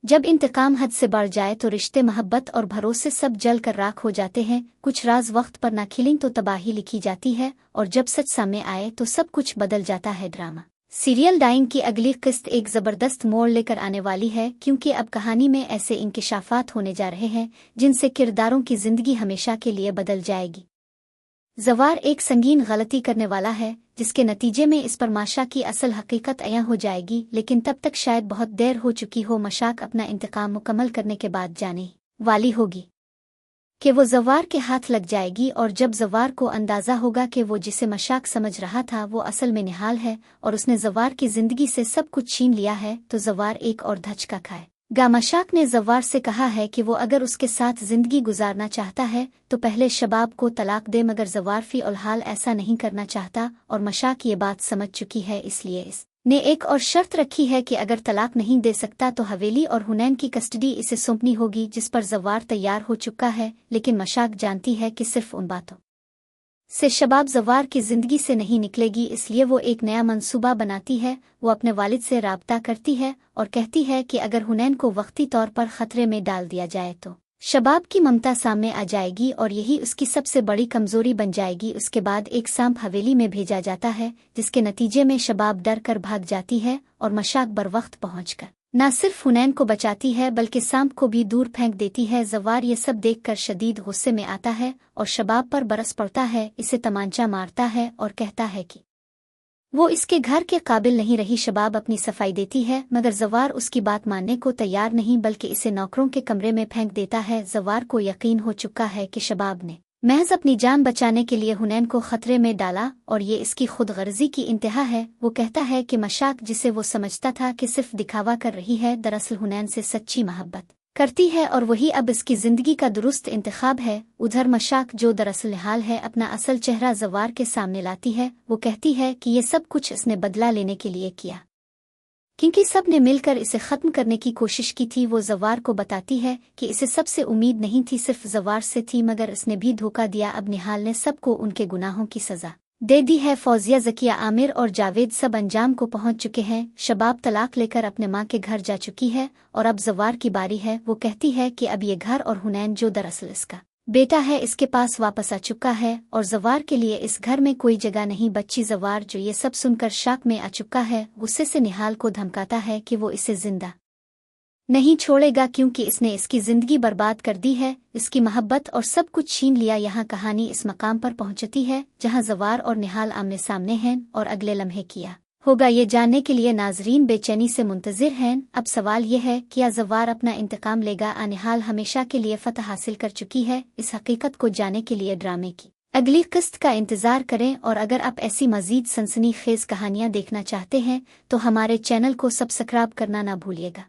जब इंतकाम हद से बढ़ जाए तो रिश्ते, मोहब्बत और भरोसे सब जल कर राख हो जाते हैं। कुछ राज वक्त पर ना खिलें तो तबाही लिखी जाती है, और जब सच सामने आए तो सब कुछ बदल जाता है। ड्रामा सीरियल डाइंग की अगली किस्त एक ज़बरदस्त मोड़ लेकर आने वाली है, क्योंकि अब कहानी में ऐसे इंकिशाफात होने जा रहे हैं जिनसे किरदारों की जिंदगी हमेशा के लिए बदल जाएगी। जवार एक संगीन गलती करने वाला है, जिसके नतीजे में इस पर माशा की असल हकीकत अयां हो जाएगी, लेकिन तब तक शायद बहुत देर हो चुकी हो। मशाक अपना इंतकाम मुकम्मल करने के बाद जाने वाली होगी कि वो जवार के हाथ लग जाएगी, और जब जवार को अंदाज़ा होगा कि वो जिसे मशाक समझ रहा था वो असल में निहाल है और उसने जवार की जिंदगी से सब कुछ छीन लिया है, तो जवार एक और धचका खाए। मशाक ने जवार से कहा है कि वो अगर उसके साथ जिंदगी गुजारना चाहता है तो पहले शबाब को तलाक दे, मगर जवार फी हाल ऐसा नहीं करना चाहता, और मशाक ये बात समझ चुकी है। इसलिए इसने एक और शर्त रखी है कि अगर तलाक नहीं दे सकता तो हवेली और हुनैन की कस्टडी इसे सौंपनी होगी, जिस पर जवार तैयार हो चुका है। लेकिन मशाक जानती है कि सिर्फ उन बातों से शबाब जवार की जिंदगी से नहीं निकलेगी, इसलिए वो एक नया मंसूबा बनाती है। वो अपने वालिद से राब्ता करती है और कहती है कि अगर हुनैन को वक्ती तौर पर खतरे में डाल दिया जाए तो शबाब की ममता सामने आ जाएगी और यही उसकी सबसे बड़ी कमजोरी बन जाएगी। उसके बाद एक सांप हवेली में भेजा जाता है, जिसके नतीजे में शबाब डर कर भाग जाती है और मशाक बरवक्त पहुंचकर न सिर्फ हुनैन को बचाती है बल्कि सांप को भी दूर फेंक देती है। जवार ये सब देखकर शदीद गुस्से में आता है और शबाब पर बरस पड़ता है, इसे तमांचा मारता है और कहता है कि वो इसके घर के काबिल नहीं रही। शबाब अपनी सफाई देती है, मगर जवार उसकी बात मानने को तैयार नहीं, बल्कि इसे नौकरों के कमरे में फेंक देता है। जवार को यकीन हो चुका है कि शबाब ने महज अपनी जान बचाने के लिए हुनैन को खतरे में डाला और ये इसकी खुदगर्जी की इंतहा है। वो कहता है कि मशाक, जिसे वो समझता था कि सिर्फ दिखावा कर रही है, दरअसल हुनैन से सच्ची मोहब्बत करती है और वही अब इसकी जिंदगी का दुरुस्त इंतखाब है। उधर मशाक, जो दरअसल निहाल है, अपना असल चेहरा जवार के सामने लाती है। वो कहती है कि ये सब कुछ इसने बदला लेने के लिए किया, क्योंकि सब ने मिलकर इसे खत्म करने की कोशिश की थी। वो जवार को बताती है कि इसे सबसे उम्मीद नहीं थी, सिर्फ जवार से थी, मगर इसने भी धोखा दिया। अब निहाल ने सबको उनके गुनाहों की सजा दे दी है। फौजिया, जकिया, आमिर और जावेद सब अंजाम को पहुंच चुके हैं। शबाब तलाक लेकर अपने माँ के घर जा चुकी है और अब जवार की बारी है। वो कहती है कि अब ये घर और हुनैन, जो दरअसल इसका बेटा है, इसके पास वापस आ चुका है और जवार के लिए इस घर में कोई जगह नहीं बची। जवार, जो ये सब सुनकर शाक में आ चुका है, गुस्से से निहाल को धमकाता है कि वो इसे जिंदा नहीं छोड़ेगा, क्योंकि इसने इसकी जिंदगी बर्बाद कर दी है, इसकी मोहब्बत और सब कुछ छीन लिया। यहाँ कहानी इस मकाम पर पहुंचती है जहाँ जवार और निहाल आमने सामने हैं और अगले लम्हे किया होगा ये जानने के लिए नाजरीन बेचैनी से मुंतजिर हैं। अब सवाल ये है, क्या जवार अपना इंतकाम लेगा? निहाल हमेशा के लिए फतह हासिल कर चुकी है। इस हकीकत को जानने के लिए ड्रामे की अगली किस्त का इंतजार करें, और अगर आप ऐसी मजीद सनसनीखेज कहानियाँ देखना चाहते हैं तो हमारे चैनल को सब्सक्राइब करना ना भूलिएगा।